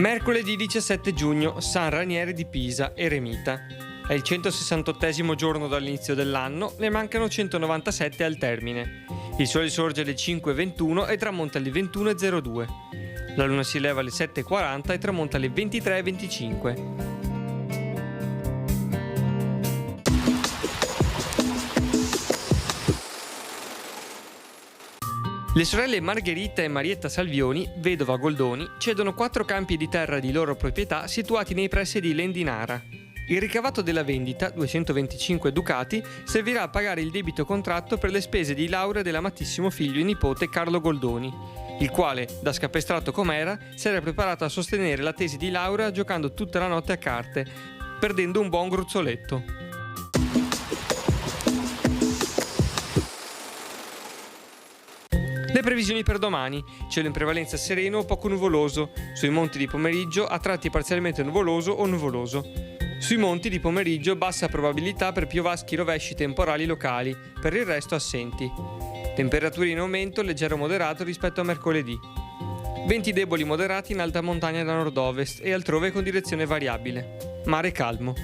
Mercoledì 17 giugno, San Ranieri di Pisa, eremita. È il 168esimo giorno dall'inizio dell'anno, ne mancano 197 al termine. Il sole sorge alle 5:21 e tramonta alle 21:02. La luna si leva alle 7:40 e tramonta alle 23:25. Le sorelle Margherita e Marietta Salvioni, vedova Goldoni, cedono 4 campi di terra di loro proprietà situati nei pressi di Lendinara. Il ricavato della vendita, 225 ducati, servirà a pagare il debito contratto per le spese di laurea dell'amatissimo figlio e nipote Carlo Goldoni, il quale, da scapestrato com'era, si era preparato a sostenere la tesi di laurea giocando tutta la notte a carte, perdendo un buon gruzzoletto. Le previsioni per domani: cielo in prevalenza sereno o poco nuvoloso, sui monti di pomeriggio a tratti parzialmente nuvoloso o nuvoloso. Sui monti di pomeriggio bassa probabilità per piovaschi rovesci temporali locali, per il resto assenti. Temperature in aumento leggero moderato rispetto a mercoledì. Venti deboli moderati in alta montagna da nord-ovest e altrove con direzione variabile. Mare calmo.